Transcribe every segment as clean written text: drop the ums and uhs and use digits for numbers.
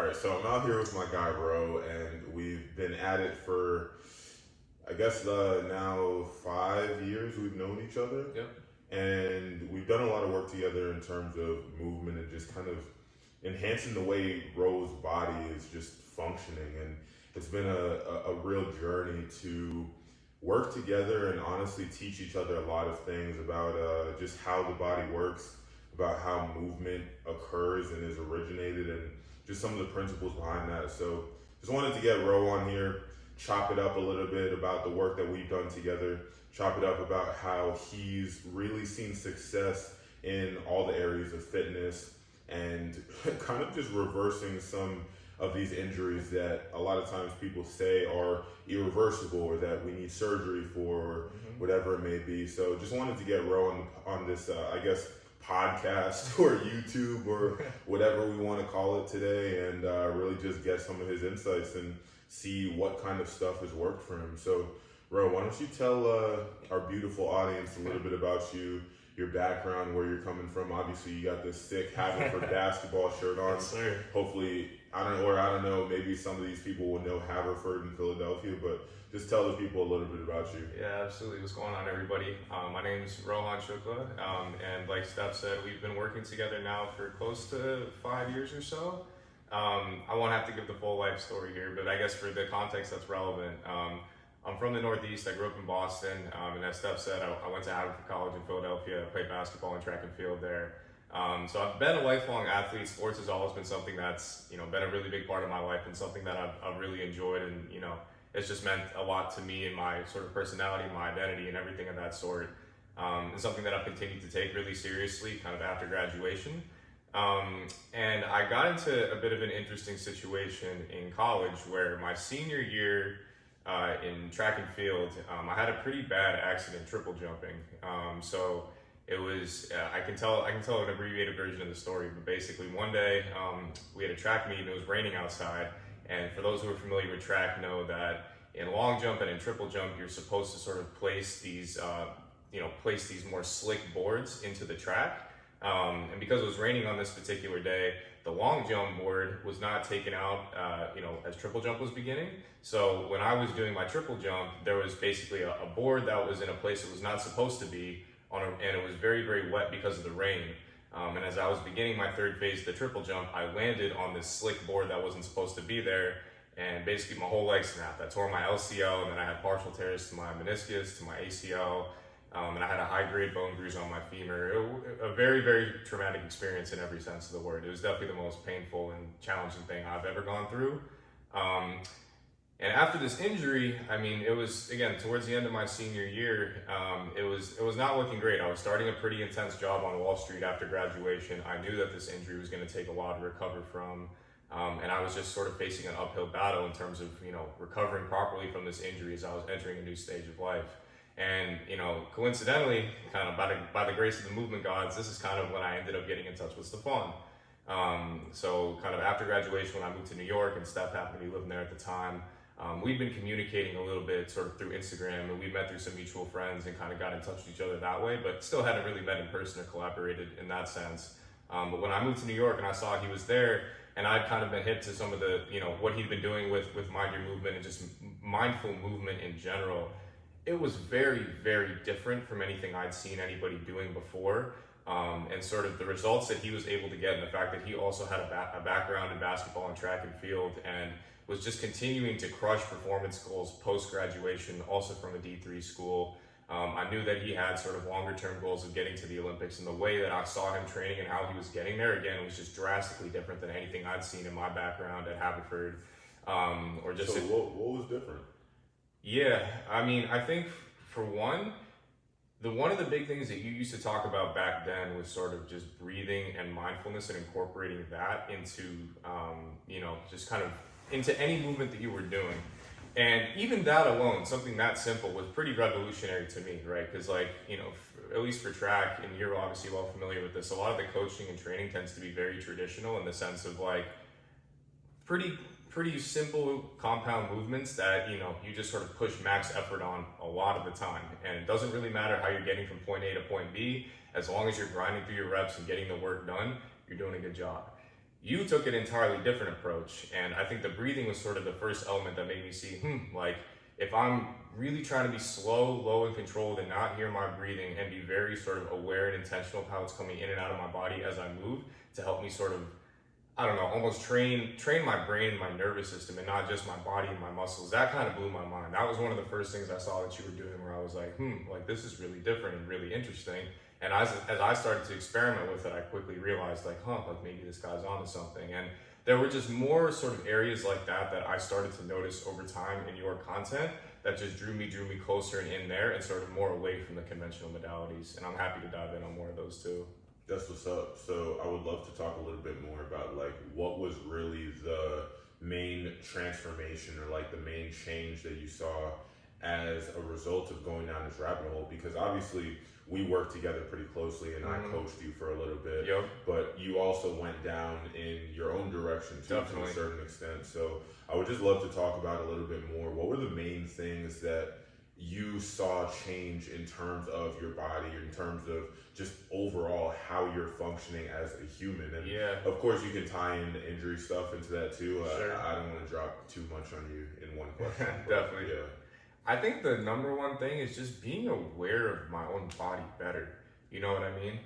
right, so I'm out here with my guy Ro, and we've been at it for, I guess, now 5 years we've known each other. Yep. And we've done a lot of work together in terms of movement and just kind of enhancing the way Ro's body is just functioning. And it's been a real journey to work together and honestly teach each other a lot of things about just how the body works, about how movement occurs and is originated, and just some of the principles behind that. So just wanted to get Ro on here, chop it up a little bit about the work that we've done together, chop it up about how he's really seen success in all the areas of fitness, and kind of just reversing some of these injuries that a lot of times people say are irreversible or that we need surgery for, or whatever it may be. So just wanted to get Ro on this, I guess, podcast or YouTube or whatever we want to call it today, and really just get some of his insights and see what kind of stuff has worked for him. So Ro, why don't you tell our beautiful audience a little bit about you, your background, where you're coming from. Obviously you got this sick Haverford basketball shirt on. Yes, sir. Hopefully, I don't know, maybe some of these people will know Haverford in Philadelphia, but just tell the people a little bit about you. Yeah, absolutely. What's going on, everybody? My name is Rohan Shukla, and like Steph said, we've been working together now for close to 5 years or so. I won't have to give the full life story here, but I guess for the context that's relevant, I'm from the Northeast. I grew up in Boston, and as Steph said, I went to Haverford College in Philadelphia. I played basketball and track and field there. So I've been a lifelong athlete. Sports has always been something that's been a really big part of my life, and something that I've really enjoyed, and it's just meant a lot to me and my sort of personality, my identity, and everything of that sort. It's something that I've continued to take really seriously, kind of after graduation. And I got into a bit of an interesting situation in college where my senior year in track and field, I had a pretty bad accident triple jumping. So it was, I can tell an abbreviated version of the story, but basically one day we had a track meet and it was raining outside. And for those who are familiar with track know that in long jump and in triple jump, you're supposed to sort of place these more slick boards into the track. And because it was raining on this particular day, the long jump board was not taken out, as triple jump was beginning. So when I was doing my triple jump, there was basically a board that was in a place it was not supposed to be and it was very, very wet because of the rain. And as I was beginning my third phase of the triple jump, I landed on this slick board that wasn't supposed to be there, and basically my whole leg snapped. I tore my LCL, and then I had partial tears to my meniscus, to my ACL, and I had a high-grade bone bruise on my femur. A very, very traumatic experience in every sense of the word. It was definitely the most painful and challenging thing I've ever gone through. And after this injury, it was, again, towards the end of my senior year, it was not looking great. I was starting a pretty intense job on Wall Street after graduation. I knew that this injury was going to take a while to recover from, and I was just sort of facing an uphill battle in terms of, recovering properly from this injury as I was entering a new stage of life. And, coincidentally, kind of by the grace of the movement gods, this is kind of when I ended up getting in touch with Stefan. So kind of after graduation, when I moved to New York and Steph happened to be living there at the time, we'd been communicating a little bit sort of through Instagram, and we met through some mutual friends and kind of got in touch with each other that way, but still hadn't really met in person or collaborated in that sense. But when I moved to New York and I saw he was there, and I'd kind of been hip to some of the, what he'd been doing with Mind Your Movement and just mindful movement in general, it was very, very different from anything I'd seen anybody doing before. And sort of the results that he was able to get, and the fact that he also had a background in basketball and track and field, and was just continuing to crush performance goals post-graduation, also from a D3 school. I knew that he had sort of longer-term goals of getting to the Olympics, and the way that I saw him training and how he was getting there, again, was just drastically different than anything I'd seen in my background at Haverford. What was different? Yeah, I think for one of the big things that you used to talk about back then was sort of just breathing and mindfulness and incorporating that into, just kind of into any movement that you were doing. And even that alone, something that simple, was pretty revolutionary to me, right? Because at least for track, and you're obviously well familiar with this, a lot of the coaching and training tends to be very traditional in the sense of pretty simple compound movements that you just sort of push max effort on a lot of the time, and it doesn't really matter how you're getting from point A to point B. As long as you're grinding through your reps and getting the work done, you're doing a good job. You took an entirely different approach, and I think the breathing was sort of the first element that made me see, like if I'm really trying to be slow, low, and controlled and not hear my breathing and be very sort of aware and intentional of how it's coming in and out of my body as I move to help me sort of, I don't know, almost train my brain and my nervous system and not just my body and my muscles. That kind of blew my mind. That was one of the first things I saw that you were doing where I was like, like this is really different and really interesting. And as I started to experiment with it, I quickly realized like maybe this guy's onto something. And there were just more sort of areas like that I started to notice over time in your content that just drew me closer and in there and sort of more away from the conventional modalities. And I'm happy to dive in on more of those too. That's what's up. So I would love to talk a little bit more about like what was really the main transformation or like the main change that you saw as a result of going down this rabbit hole, because obviously we worked together pretty closely and I coached you for a little bit, but you also went down in your own direction too, to a certain extent. So I would just love to talk about a little bit more. What were the main things that you saw change in terms of your body, in terms of just overall how you're functioning as a human? And of course you can tie in the injury stuff into that too. I don't want to drop too much on you in one question. Definitely. I think the number one thing is just being aware of my own body better. You know what I mean?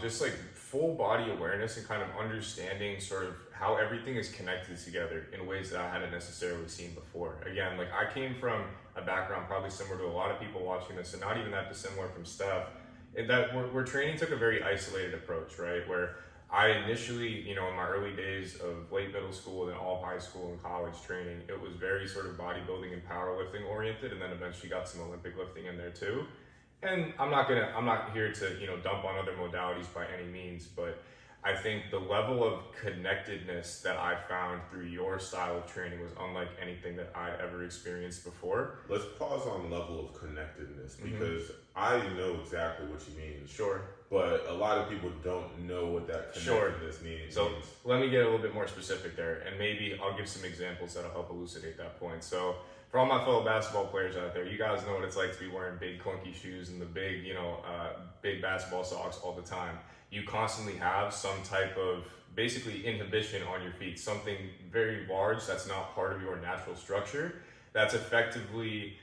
Just like full body awareness and kind of understanding sort of how everything is connected together in ways that I hadn't necessarily seen before. Again, like I came from a background probably similar to a lot of people watching this, and not even that dissimilar from Steph, where training took a very isolated approach, right? Where I initially, in my early days of late middle school and all of high school and college training, it was very sort of bodybuilding and powerlifting oriented, and then eventually got some Olympic lifting in there too. And I'm not here to, dump on other modalities by any means, but I think the level of connectedness that I found through your style of training was unlike anything that I'd ever experienced before. Let's pause on level of connectedness, because I know exactly what you mean. Sure. But a lot of people don't know what that connectedness means. So let me get a little bit more specific there, and maybe I'll give some examples that'll help elucidate that point. So for all my fellow basketball players out there, you guys know what it's like to be wearing big clunky shoes and the big, big basketball socks all the time. You constantly have some type of basically inhibition on your feet, something very large that's not part of your natural structure, that's effectively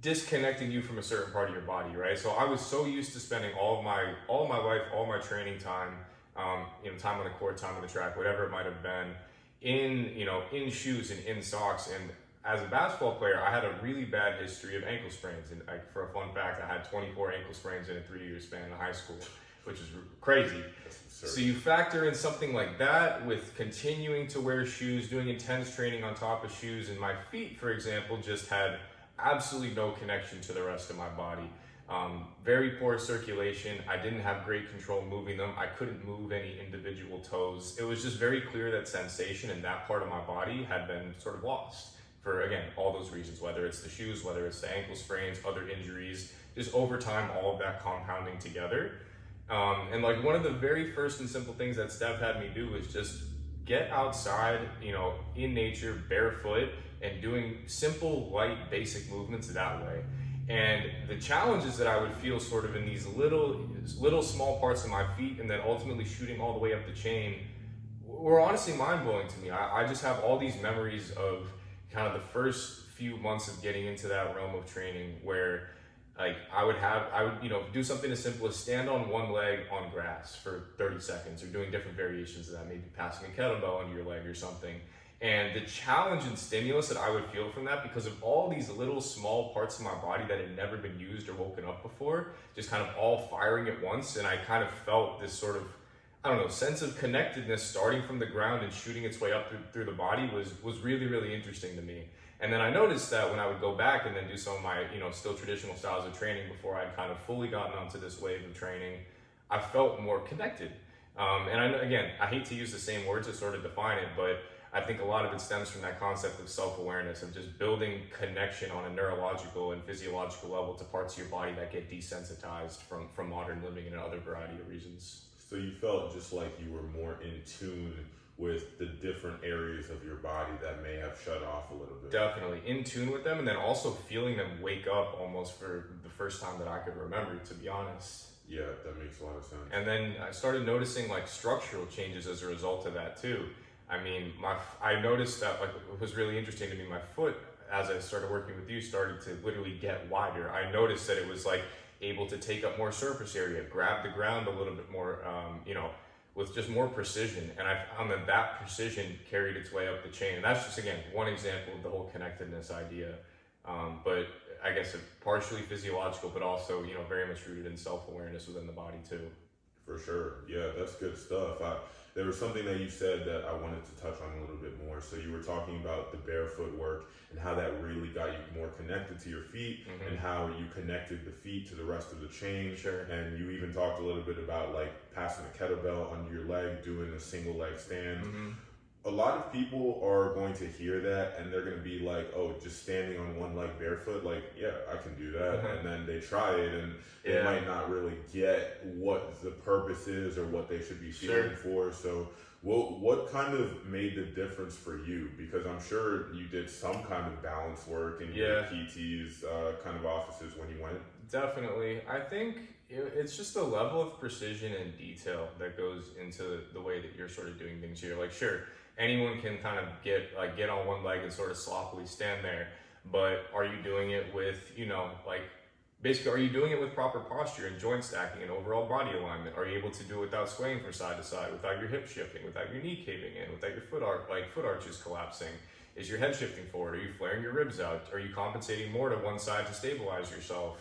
disconnecting you from a certain part of your body, right? So I was so used to spending all my life, all my training time, time on the court, time on the track, whatever it might have been, in shoes and in socks. And as a basketball player, I had a really bad history of ankle sprains. And for a fun fact, I had 24 ankle sprains in a 3-year span in high school, which is crazy. So you factor in something like that with continuing to wear shoes, doing intense training on top of shoes, and my feet, for example, just had absolutely no connection to the rest of my body. Very poor circulation. I didn't have great control moving them. I couldn't move any individual toes. It was just very clear that sensation in that part of my body had been sort of lost for, again, all those reasons, whether it's the shoes, whether it's the ankle sprains, other injuries, just over time, all of that compounding together. And like one of the very first and simple things that Steph had me do was just get outside, in nature, barefoot, and doing simple, light, basic movements that way. And the challenges that I would feel sort of in these little small parts of my feet and then ultimately shooting all the way up the chain were honestly mind-blowing to me. I just have all these memories of kind of the first few months of getting into that realm of training where like I would do something as simple as stand on one leg on grass for 30 seconds or doing different variations of that, maybe passing a kettlebell under your leg or something. And the challenge and stimulus that I would feel from that, because of all these little small parts of my body that had never been used or woken up before, just kind of all firing at once. And I kind of felt this sort of, sense of connectedness starting from the ground and shooting its way up through the body was really, really interesting to me. And then I noticed that when I would go back and then do some of my, still traditional styles of training before I'd kind of fully gotten onto this wave of training, I felt more connected. I hate to use the same word to sort of define it, but I think a lot of it stems from that concept of self-awareness, of just building connection on a neurological and physiological level to parts of your body that get desensitized from modern living and other variety of reasons. So you felt just like you were more in tune with the different areas of your body that may have shut off a little bit. Definitely in tune with them, and then also feeling them wake up almost for the first time that I could remember, to be honest. Yeah, that makes a lot of sense. And then I started noticing like structural changes as a result of that too. I mean, I noticed that, like, it was really interesting to me. My foot, as I started working with you, started to literally get wider. I noticed that it was like able to take up more surface area, grab the ground a little bit more, with just more precision. And I found that precision carried its way up the chain. And that's just, again, one example of the whole connectedness idea. But I guess it's partially physiological, but also, very much rooted in self-awareness within the body too. For sure. Yeah, that's good stuff. There was something that you said that I wanted to touch on a little bit more. So you were talking about the barefoot work and how that really got you more connected to your feet, and how you connected the feet to the rest of the chain. Sure. And you even talked a little bit about like passing a kettlebell under your leg, doing a single leg stand. A lot of people are going to hear that and they're going to be like, oh, just standing on one leg barefoot, like, yeah, I can do that. And then they try it and they might not really get what the purpose is or what they should be feeling for. So what kind of made the difference for you? Because I'm sure you did some kind of balance work in your PT's kind of offices when you went. Definitely. I think it's just the level of precision and detail that goes into the way that you're sort of doing things here. Like, sure, anyone can kind of get on one leg and sort of sloppily stand there, but are you doing it with, basically, are you doing it with proper posture and joint stacking and overall body alignment? Are you able to do it without swaying from side to side, without your hip shifting, without your knee caving in, without your foot arches collapsing? Is your head shifting forward? Are you flaring your ribs out? Are you compensating more to one side to stabilize yourself?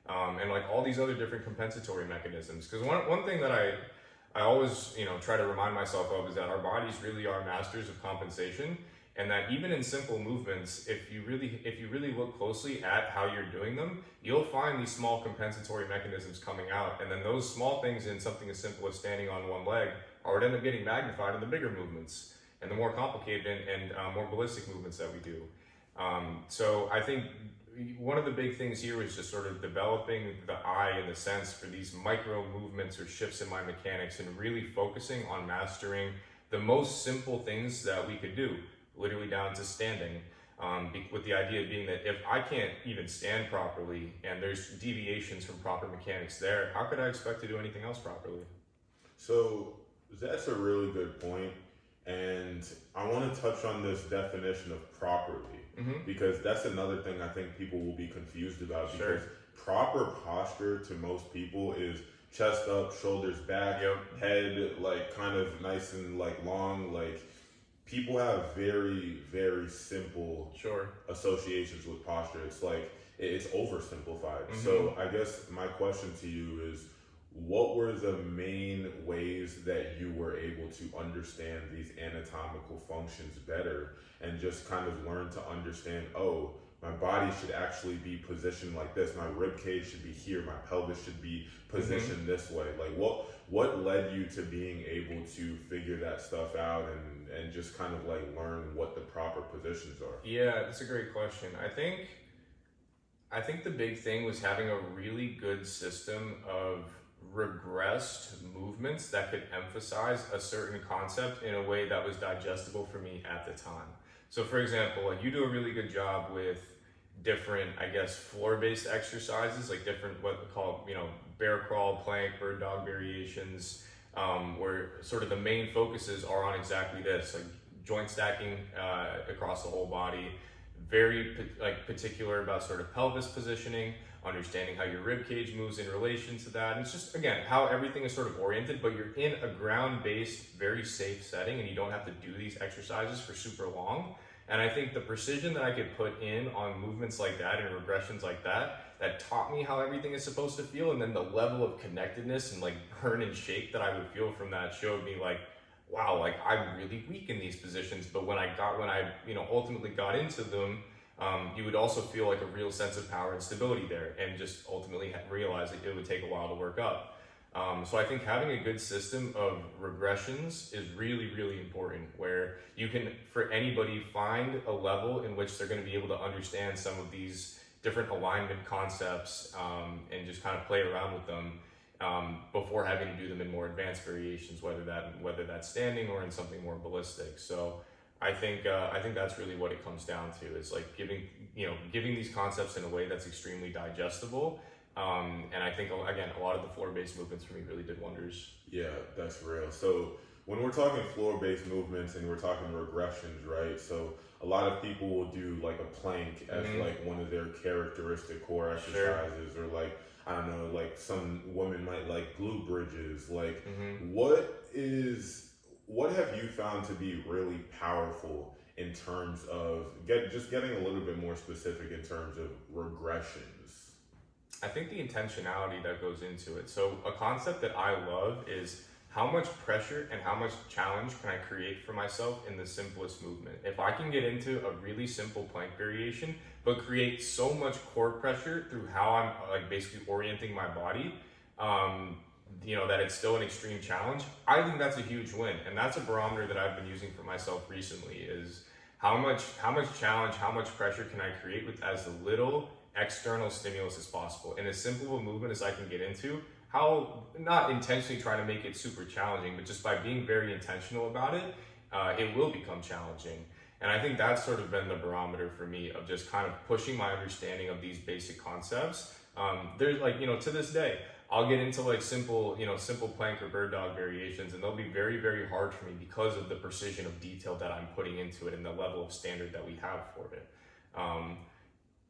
And like all these other different compensatory mechanisms. Because one thing that I always, try to remind myself of is that our bodies really are masters of compensation, and that even in simple movements, if you really look closely at how you're doing them, you'll find these small compensatory mechanisms coming out, and then those small things in something as simple as standing on one leg are what end up getting magnified in the bigger movements and the more complicated and more ballistic movements that we do. So I think one of the big things here is just sort of developing the eye and the sense for these micro movements or shifts in my mechanics, and really focusing on mastering the most simple things that we could do, literally down to standing, with the idea being that if I can't even stand properly and there's deviations from proper mechanics there, how could I expect to do anything else properly? So that's a really good point. And I want to touch on this definition of properly, because that's another thing I think people will be confused about. Because proper posture to most people is chest up, shoulders back, head like kind of nice and like long. Like, people have very, very simple associations with posture. It's like it's oversimplified. So I guess my question to you is, what were the main ways that you were able to understand these anatomical functions better and just kind of learn to understand, oh, my body should actually be positioned like this, my rib cage should be here, my pelvis should be positioned this way? Like, what led you to being able to figure that stuff out and just kind of like learn what the proper positions are? Yeah, that's a great question. I think the big thing was having a really good system of regressed movements that could emphasize a certain concept in a way that was digestible for me at the time. So for example, like, you do a really good job with different, I guess, floor-based exercises, like different, what we call, bear crawl, plank, bird dog variations, where sort of the main focuses are on exactly this, like joint stacking across the whole body, very particular about sort of pelvis positioning, understanding how your rib cage moves in relation to that. And it's just, again, how everything is sort of oriented, but you're in a ground-based, very safe setting, and you don't have to do these exercises for super long. And I think the precision that I could put in on movements like that and regressions like that taught me how everything is supposed to feel. And then the level of connectedness and like burn and shake that I would feel from that showed me like, wow, like, I'm really weak in these positions. But when I ultimately got into them, you would also feel like a real sense of power and stability there, and just ultimately realize that it would take a while to work up. So I think having a good system of regressions is really, really important, where you can, for anybody, find a level in which they're going to be able to understand some of these different alignment concepts, and just kind of play around with them before having to do them in more advanced variations, whether that's standing or in something more ballistic. So I think that's really what it comes down to, is like giving these concepts in a way that's extremely digestible, And I think, again, a lot of the floor-based movements for me really did wonders. Yeah, that's real. So when we're talking floor-based movements and we're talking regressions, right? So a lot of people will do like a plank as like one of their characteristic core exercises, or like, I don't know, like some women might like glute bridges. Like, what have you found to be really powerful in terms of getting a little bit more specific in terms of regressions? I think the intentionality that goes into it. So a concept that I love is how much pressure and how much challenge can I create for myself in the simplest movement. If I can get into a really simple plank variation, but create so much core pressure through how I'm like basically orienting my body, that it's still an extreme challenge, I think that's a huge win. And that's a barometer that I've been using for myself recently is how much challenge, how much pressure can I create with as little external stimulus as possible in as simple of a movement as I can get into. How, not intentionally trying to make it super challenging, but just by being very intentional about it, it will become challenging. And I think that's sort of been the barometer for me of just kind of pushing my understanding of these basic concepts. There's like, to this day, I'll get into like simple plank or bird dog variations, and they'll be very, very hard for me because of the precision of detail that I'm putting into it and the level of standard that we have for it.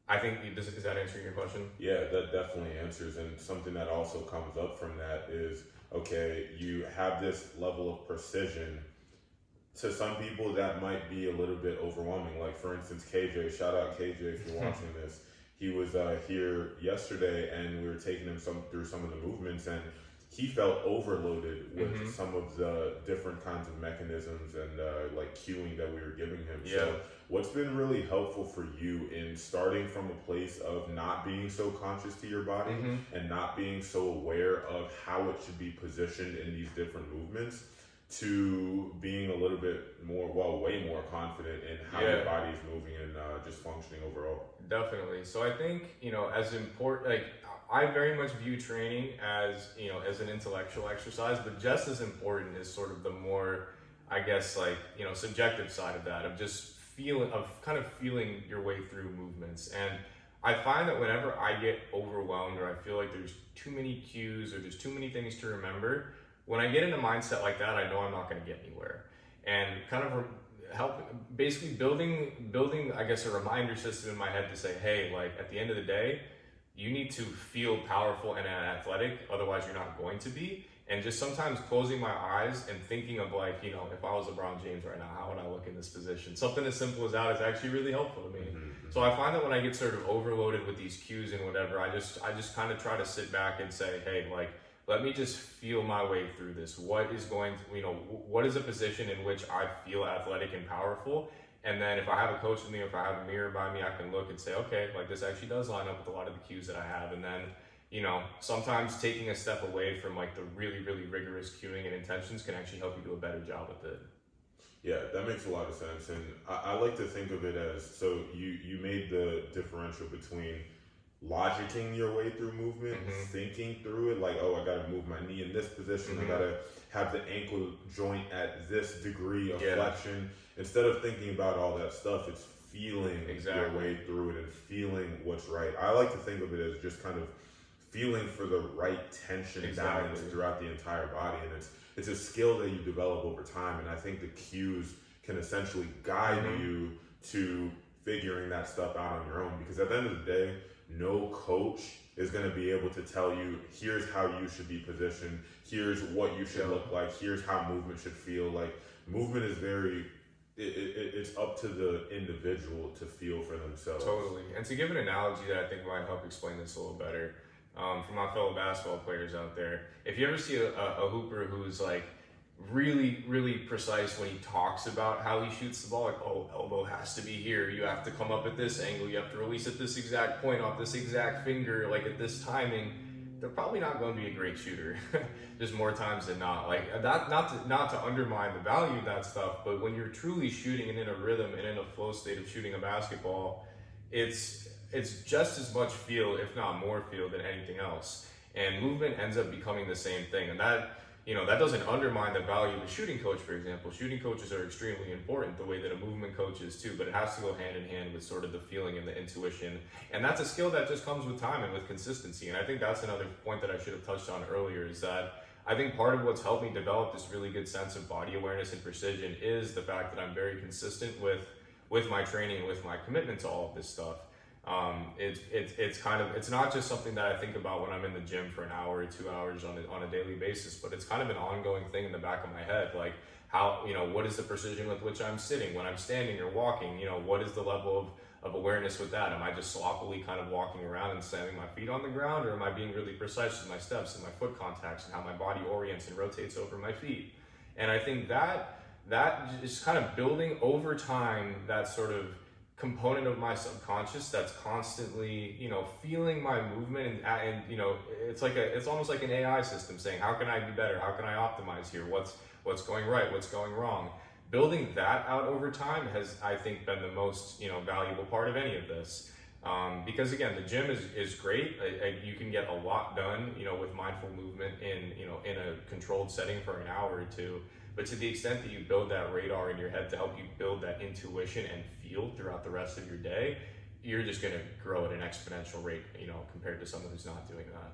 I think, is that answering your question? Yeah, that definitely answers. And something that also comes up from that is, okay, you have this level of precision. To some people, that might be a little bit overwhelming. Like, for instance, KJ, shout out KJ if you're watching this. He was here yesterday, and we were taking him through some of the movements, and he felt overloaded with some of the different kinds of mechanisms and like cueing that we were giving him. Yeah. So what's been really helpful for you in starting from a place of not being so conscious to your body and not being so aware of how it should be positioned in these different movements, to being a little bit more, way more confident in how your body is moving and just functioning overall? Definitely. So I think, as important, like I very much view training as, as an intellectual exercise, but just as important is sort of the more, I guess, like, subjective side of that, of just kind of feeling your way through movements. And I find that whenever I get overwhelmed or I feel like there's too many cues or there's too many things to remember, when I get in a mindset like that, I know I'm not going to get anywhere. And kind of basically building, I guess, a reminder system in my head to say, hey, like at the end of the day, you need to feel powerful and athletic, otherwise you're not going to be. And just sometimes closing my eyes and thinking of like, if I was LeBron James right now, how would I look in this position? Something as simple as that is actually really helpful to me. So I find that when I get sort of overloaded with these cues and whatever, I just kind of try to sit back and say, hey, like, let me just feel my way through this. What is what is a position in which I feel athletic and powerful? And then if I have a coach with me, or if I have a mirror by me, I can look and say, okay, like this actually does line up with a lot of the cues that I have. And then, sometimes taking a step away from like the really, really rigorous cueing and intentions can actually help you do a better job with it. Yeah, that makes a lot of sense. And I like to think of it as, so you made the differential between logicking your way through movement, thinking through it, like, oh, I gotta move my knee in this position, I gotta have the ankle joint at this degree of flexion. Instead of thinking about all that stuff, it's feeling your way through it and feeling what's right. I like to think of it as just kind of feeling for the right tension and balance throughout the entire body. And it's a skill that you develop over time. And I think the cues can essentially guide you to figuring that stuff out on your own. Because at the end of the day, no coach is going to be able to tell you, here's how you should be positioned, here's what you should look like, here's how movement should feel. Like, movement is it's up to the individual to feel for themselves. Totally. And to give an analogy that I think might help explain this a little better, for my fellow basketball players out there, if you ever see a hooper who's like really, really precise when he talks about how he shoots the ball, like, oh, elbow has to be here, you have to come up at this angle, you have to release at this exact point off this exact finger, like at this timing, they're probably not going to be a great shooter. Just more times than not. Like that, not to undermine the value of that stuff, but when you're truly shooting and in a rhythm and in a flow state of shooting a basketball, it's just as much feel, if not more feel, than anything else. And movement ends up becoming the same thing. And that, that doesn't undermine the value of a shooting coach, for example. Shooting coaches are extremely important, the way that a movement coach is too, but it has to go hand in hand with sort of the feeling and the intuition. And that's a skill that just comes with time and with consistency. And I think that's another point that I should have touched on earlier, is that I think part of what's helped me develop this really good sense of body awareness and precision is the fact that I'm very consistent with my training and with my commitment to all of this stuff. It's not just something that I think about when I'm in the gym for an hour or 2 hours on a daily basis, but it's kind of an ongoing thing in the back of my head. Like how, what is the precision with which I'm sitting when I'm standing or walking? What is the level of awareness with that? Am I just sloppily kind of walking around and slamming my feet on the ground, or am I being really precise with my steps and my foot contacts and how my body orients and rotates over my feet? And I think that is kind of building over time that sort of component of my subconscious that's constantly, feeling my movement and it's almost like an AI system saying, how can I be better? How can I optimize here? What's going right? What's going wrong? Building that out over time has, I think, been the most, valuable part of any of this. Because again, the gym is great. You can get a lot done, with mindful movement in a controlled setting for an hour or two. But to the extent that you build that radar in your head to help you build that intuition and feel throughout the rest of your day, you're just going to grow at an exponential rate, compared to someone who's not doing that.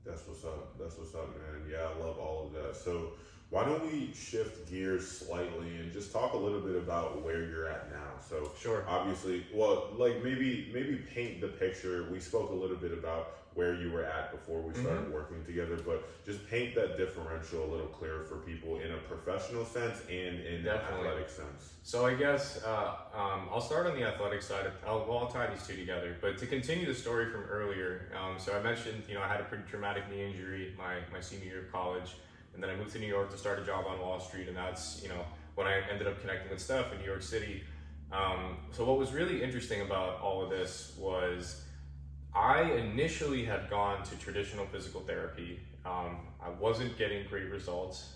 That's what's up, man. Yeah, I love all of that. So why don't we shift gears slightly and just talk a little bit about where you're at now? So sure. Obviously, well, like maybe paint the picture. We spoke a little bit about where you were at before we started working together, but just paint that differential a little clearer for people in a professional sense and in an athletic sense. So I guess I'll start on the athletic side. I'll tie these two together. But to continue the story from earlier, so I mentioned, I had a pretty traumatic knee injury my senior year of college. And then I moved to New York to start a job on Wall Street, and that's, when I ended up connecting with Steph in New York City. So what was really interesting about all of this was I initially had gone to traditional physical therapy. I wasn't getting great results,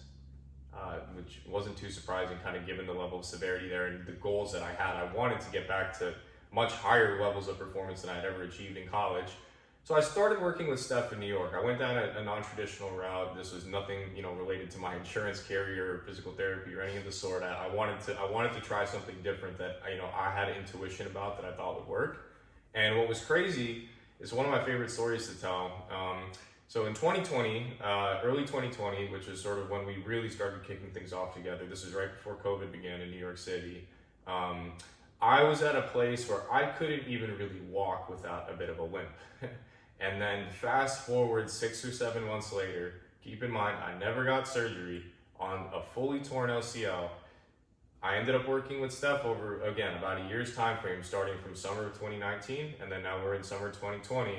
which wasn't too surprising, kind of given the level of severity there and the goals that I had. I wanted to get back to much higher levels of performance than I'd ever achieved in college. So I started working with Steph in New York. I went down a non-traditional route. This was nothing, related to my insurance carrier or physical therapy or any of the sort. I wanted to try something different that I had intuition about that I thought would work. And what was crazy is one of my favorite stories to tell. So in 2020, early 2020, which is sort of when we really started kicking things off together. This is right before COVID began in New York City. I was at a place where I couldn't even really walk without a bit of a limp. And then fast forward 6 or 7 months later, keep in mind, I never got surgery on a fully torn LCL. I ended up working with Steph over, again, about a year's time frame, starting from summer of 2019, and then now we're in summer 2020.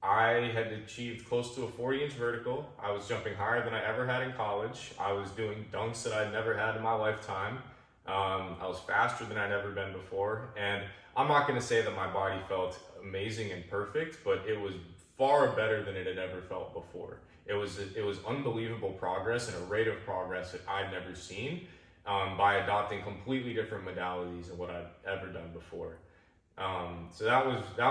I had achieved close to a 40-inch vertical. I was jumping higher than I ever had in college. I was doing dunks that I'd never had in my lifetime. I was faster than I'd ever been before. And I'm not going to say that my body felt amazing and perfect, but it was far better than it had ever felt before. It was unbelievable progress and a rate of progress that I'd never seen by adopting completely different modalities than what I'd ever done before. So that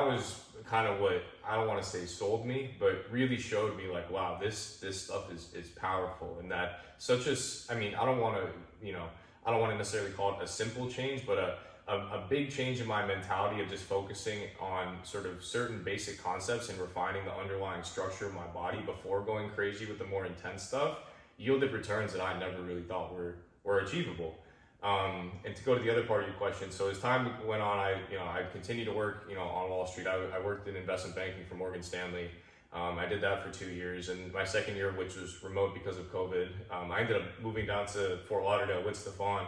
was kind of what, I don't want to say sold me, but really showed me like, wow, this stuff is powerful. And that I don't want to necessarily call it a simple change, but a big change in my mentality of just focusing on sort of certain basic concepts and refining the underlying structure of my body before going crazy with the more intense stuff yielded returns that I never really thought were achievable. And to go to the other part of your question, so as time went on, I continued to work, on Wall Street. I worked in investment banking for Morgan Stanley. I did that for 2 years, and my second year, which was remote because of COVID, I ended up moving down to Fort Lauderdale with Stefan,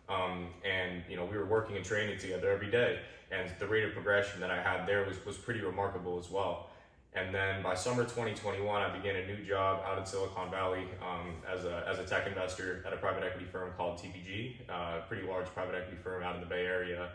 and we were working and training together every day, and the rate of progression that I had there was pretty remarkable as well. And then by summer 2021, I began a new job out in Silicon Valley as a tech investor at a private equity firm called TPG, a pretty large private equity firm out in the Bay Area.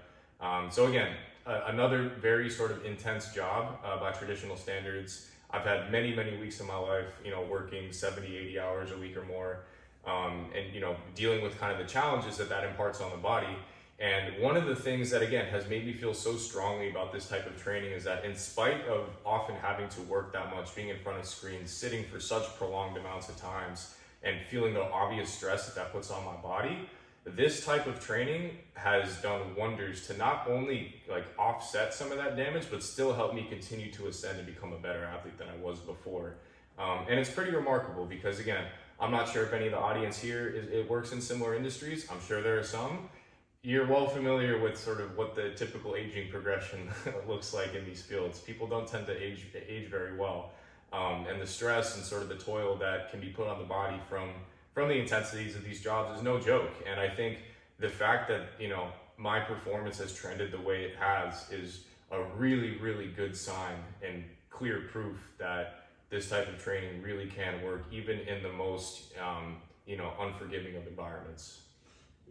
So again, another very sort of intense job by traditional standards. I've had many, many weeks in my life, working 70, 80 hours a week or more, and, dealing with kind of the challenges that imparts on the body. And one of the things that, again, has made me feel so strongly about this type of training is that in spite of often having to work that much, being in front of screens, sitting for such prolonged amounts of times, and feeling the obvious stress that puts on my body, this type of training has done wonders to not only like offset some of that damage, but still help me continue to ascend and become a better athlete than I was before. And it's pretty remarkable because, again, I'm not sure if any of the audience here it works in similar industries. I'm sure there are some. You're well familiar with sort of what the typical aging progression looks like in these fields. People don't tend to age very well. And the stress and sort of the toil that can be put on the body from the intensities of these jobs is no joke. And I think the fact that, my performance has trended the way it has is a really, really good sign and clear proof that this type of training really can work even in the most, unforgiving of environments.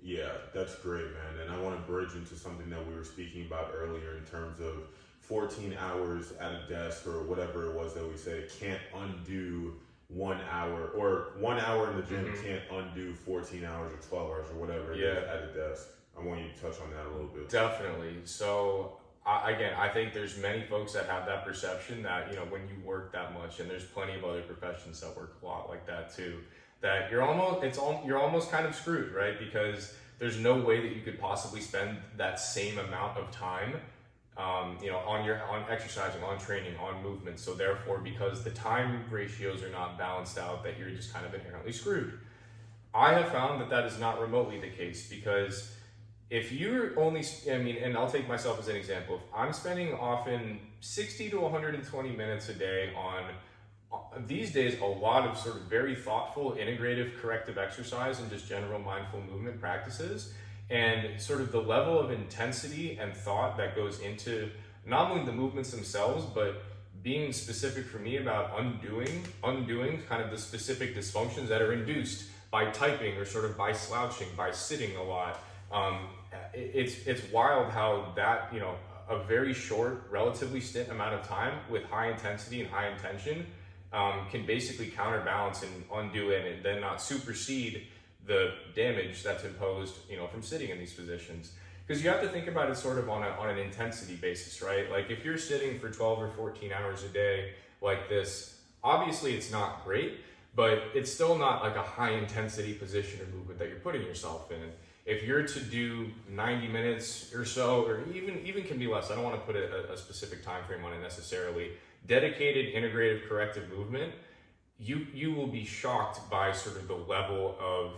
Yeah, that's great, man. And I want to bridge into something that we were speaking about earlier in terms of 14 hours at a desk or whatever it was that we said can't undo 1 hour, or 1 hour in the gym can't undo 14 hours or 12 hours or whatever it is at a desk. I want you to touch on that a little bit. Definitely. So I think there's many folks that have that perception that, when you work that much, and there's plenty of other professions that work a lot like that too, that you're almost kind of screwed, right? Because there's no way that you could possibly spend that same amount of time on exercising, on training, on movement. So therefore, because the time ratios are not balanced out, that you're just kind of inherently screwed. I have found that is not remotely the case, because if you're only, and I'll take myself as an example. If I'm spending often 60 to 120 minutes a day on, these days, a lot of sort of very thoughtful, integrative, corrective exercise and just general mindful movement practices, and sort of the level of intensity and thought that goes into not only the movements themselves, but being specific for me about undoing kind of the specific dysfunctions that are induced by typing or sort of by slouching, by sitting a lot. It's wild how that, a very short, relatively stint amount of time with high intensity and high intention can basically counterbalance and undo it, and then not supersede the damage that's imposed, from sitting in these positions. Because you have to think about it sort of on an intensity basis, right? Like if you're sitting for 12 or 14 hours a day like this, obviously it's not great, but it's still not like a high intensity position or movement that you're putting yourself in. If you're to do 90 minutes or so, or even can be less, I don't want to put a specific time frame on it necessarily, dedicated, integrative, corrective movement, you will be shocked by sort of the level of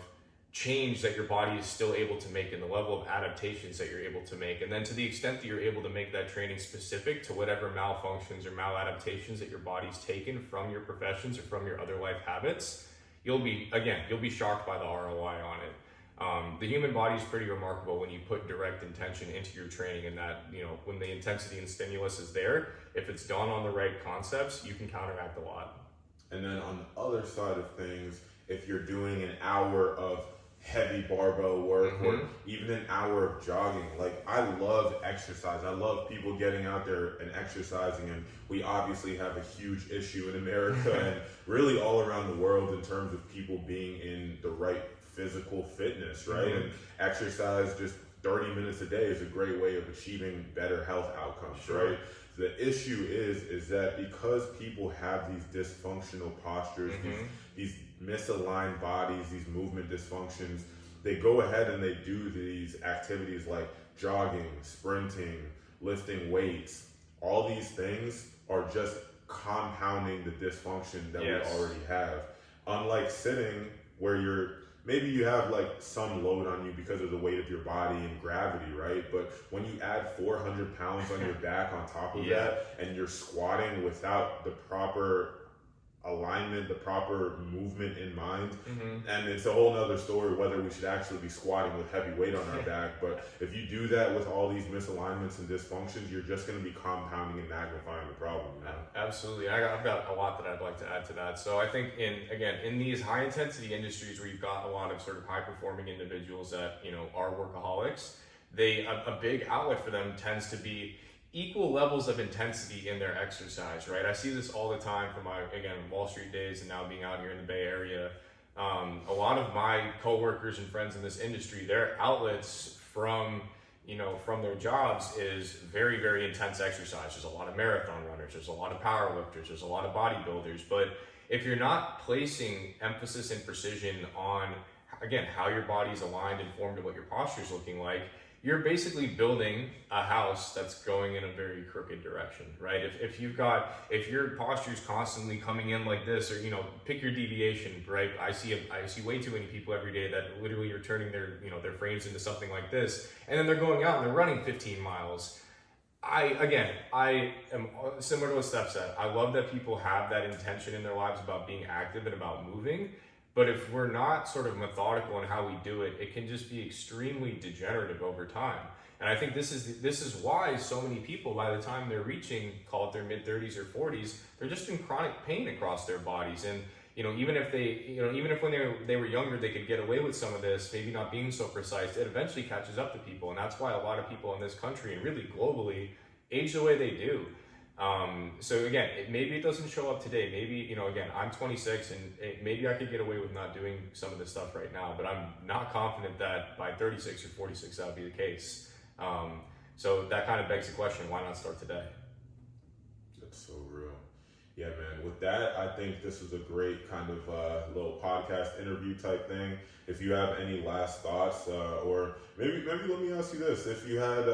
change that your body is still able to make and the level of adaptations that you're able to make. And then to the extent that you're able to make that training specific to whatever malfunctions or maladaptations that your body's taken from your professions or from your other life habits, you'll be shocked by the ROI on it. The human body is pretty remarkable when you put direct intention into your training, and that, when the intensity and stimulus is there, if it's done on the right concepts, you can counteract a lot. And then on the other side of things, if you're doing an hour of heavy barbell work or even an hour of jogging, like I love exercise. I love people getting out there and exercising, and we obviously have a huge issue in America and really all around the world in terms of people being in the right physical fitness, right? And exercise, just 30 minutes a day, is a great way of achieving better health outcomes, right? The issue is that because people have these dysfunctional postures, these misaligned bodies, these movement dysfunctions, they go ahead and they do these activities like jogging, sprinting, lifting weights. All these things are just compounding the dysfunction that we already have. Unlike sitting, where maybe you have like some load on you because of the weight of your body and gravity, right? But when you add 400 pounds on your back on top of that, and you're squatting without the proper alignment, the proper movement in mind, and it's a whole nother story whether we should actually be squatting with heavy weight on our back. But if you do that with all these misalignments and dysfunctions, you're just going to be compounding and magnifying the problem. Absolutely. I've got a lot that I'd like to add to that. So I think in these high intensity industries where you've got a lot of sort of high performing individuals that are workaholics, a big outlet for them tends to be equal levels of intensity in their exercise, right? I see this all the time from my, Wall Street days and now being out here in the Bay Area. A lot of my coworkers and friends in this industry, their outlets from their jobs is very, very intense exercise. There's a lot of marathon runners, there's a lot of power lifters, there's a lot of bodybuilders, but if you're not placing emphasis and precision on, again, how your body's aligned and formed and what your posture's looking like, you're basically building a house that's going in a very crooked direction, right? If your posture's constantly coming in like this, or, pick your deviation, right? I see way too many people every day that literally are turning their frames into something like this, and then they're going out and they're running 15 miles. I am similar to what Steph said. I love that people have that intention in their lives about being active and about moving. But if we're not sort of methodical in how we do it, it can just be extremely degenerative over time. And I think this is why so many people, by the time they're reaching, call it their mid 30s or 40s, they're just in chronic pain across their bodies. And even if when they were younger they could get away with some of this, maybe not being so precise, it eventually catches up to people. And that's why a lot of people in this country and really globally age the way they do. So again, maybe it doesn't show up today. Maybe, again, I'm 26 and maybe I could get away with not doing some of this stuff right now, but I'm not confident that by 36 or 46 that would be the case. So that kind of begs the question, why not start today? That's so real. Yeah, man. With that, I think this was a great kind of little podcast interview type thing. If you have any last thoughts, or maybe let me ask you this: if you had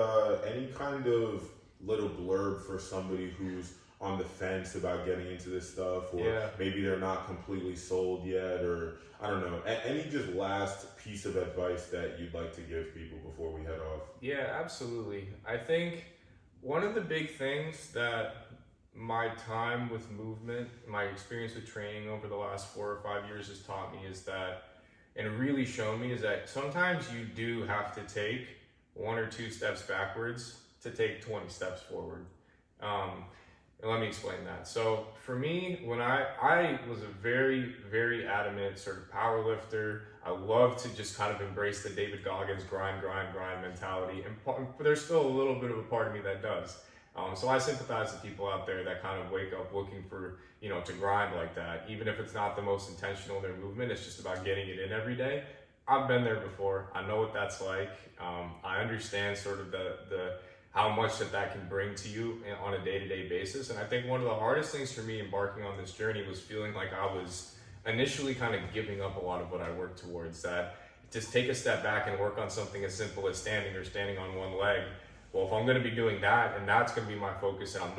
any kind of little blurb for somebody who's on the fence about getting into this stuff, or maybe they're not completely sold yet, or I don't know, any just last piece of advice that you'd like to give people before we head off? Yeah, absolutely. I think one of the big things that my time with movement, my experience with training over the last 4 or 5 years has taught me is that, and really shown me, is that sometimes you do have to take 1 or 2 steps backwards to take 20 steps forward. And let me explain that. So for me, when I was a very, very adamant sort of power lifter, I love to just kind of embrace the David Goggins grind mentality. And there's still a little bit of a part of me that does. So I sympathize with people out there that kind of wake up looking for, to grind like that. Even if it's not the most intentional in their movement, it's just about getting it in every day. I've been there before. I know what that's like. I understand sort of the how much that can bring to you on a day-to-day basis. And I think one of the hardest things for me embarking on this journey was feeling like I was initially kind of giving up a lot of what I worked towards. That just take a step back and work on something as simple as standing on one leg. Well, if I'm going to be doing that, and that's going to be my focus, and I'm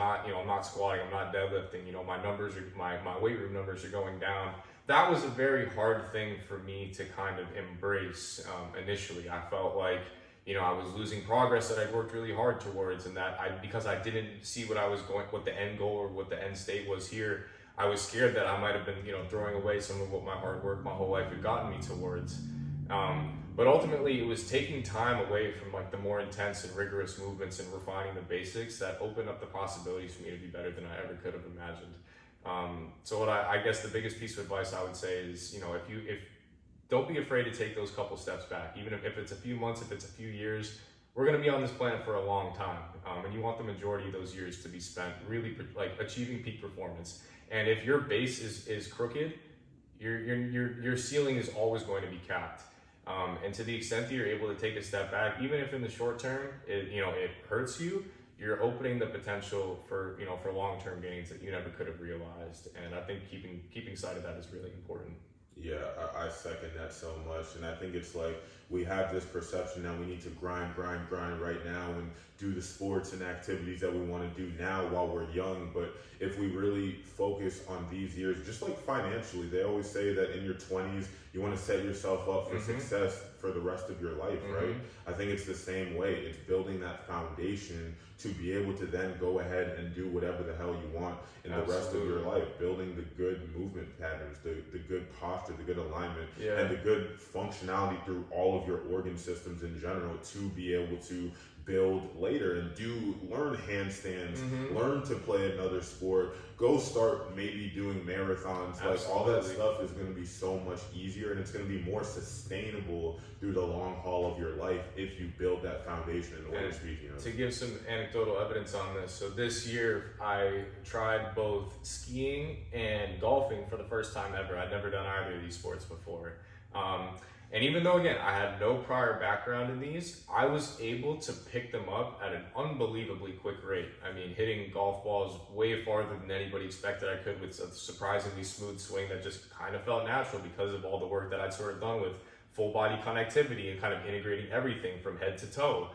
not squatting, I'm not deadlifting, my weight room numbers are going down. That was a very hard thing for me to kind of embrace initially. I felt like, I was losing progress that I'd worked really hard towards, and that because I didn't see what the end goal or what the end state was here, I was scared that I might have been, throwing away some of what my hard work my whole life had gotten me towards. But ultimately, it was taking time away from like the more intense and rigorous movements and refining the basics that opened up the possibilities for me to be better than I ever could have imagined. So what I guess the biggest piece of advice I would say is, if don't be afraid to take those couple steps back, even if it's a few months, if it's a few years. We're going to be on this planet for a long time, and you want the majority of those years to be spent really like achieving peak performance. And if your base is crooked, your ceiling is always going to be capped. And to the extent that you're able to take a step back, even if in the short term it hurts you, you're opening the potential for long-term gains that you never could have realized. And I think keeping sight of that is really important. Yeah, I second that so much. And I think it's like we have this perception that we need to grind right now and do the sports and activities that we want to do now while we're young. But if we really focus on these years, just like financially, they always say that in your 20s, you want to set yourself up for success for the rest of your life, right? I think it's the same way. It's building that foundation to be able to then go ahead and do whatever the hell you want in the rest of your life, building the good movement patterns, the good posture, the good alignment, and the good functionality through all of your organ systems in general to be able to build later and learn handstands, learn to play another sport, go start maybe doing marathons. Like all that stuff is going to be so much easier, and it's going to be more sustainable through the long haul of your life if you build that foundation in order to give some anecdotal evidence on this. So this year I tried both skiing and golfing for the first time ever. I'd never done either of these sports before. And even though, again, I had no prior background in these, I was able to pick them up at an unbelievably quick rate. I mean, hitting golf balls way farther than anybody expected I could with a surprisingly smooth swing that just kind of felt natural because of all the work that I'd sort of done with full body connectivity and kind of integrating everything from head to toe.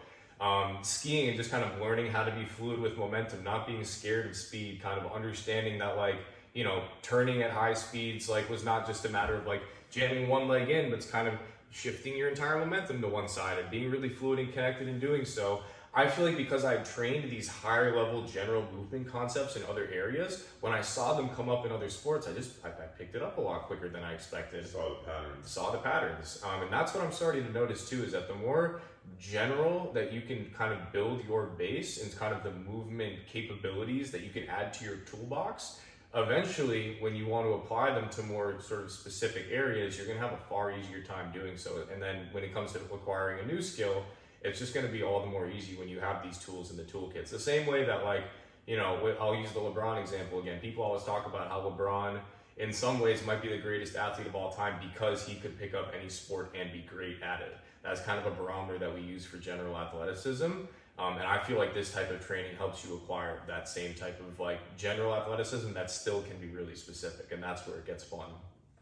Skiing and just kind of learning how to be fluid with momentum, not being scared of speed, kind of understanding that, like, you know, turning at high speeds, like, was not just a matter of like jamming one leg in, but it's kind of shifting your entire momentum to one side and being really fluid and connected in doing so. I feel like because I trained these higher level general movement concepts in other areas, when I saw them come up in other sports, I picked it up a lot quicker than I expected. Saw the patterns. And that's what I'm starting to notice too, is that the more general that you can kind of build your base and kind of the movement capabilities that you can add to your toolbox, eventually when you want to apply them to more sort of specific areas, you're going to have a far easier time doing so. And then when it comes to acquiring a new skill, it's just going to be all the more easy when you have these tools in the toolkits. The same way that, like, you know, I'll use the LeBron example again. People always talk about how LeBron in some ways might be the greatest athlete of all time because he could pick up any sport and be great at it. That's kind of a barometer that we use for general athleticism. And I feel like this type of training helps you acquire that same type of like general athleticism that still can be really specific. And that's where it gets fun.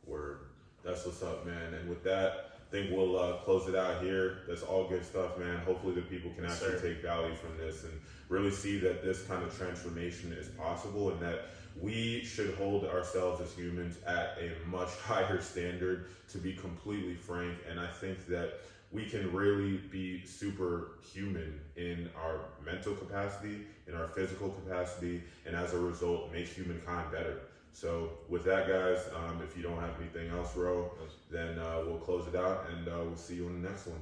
Word. That's what's up, man. And with that, I think we'll close it out here. That's all good stuff, man. Hopefully the people can actually take value from this and really see that this kind of transformation is possible, and that we should hold ourselves as humans at a much higher standard, to be completely frank. And I think that we can really be superhuman in our mental capacity, in our physical capacity, and as a result, make humankind better. So with that, guys, if you don't have anything else, Ro, then we'll close it out, and we'll see you in the next one.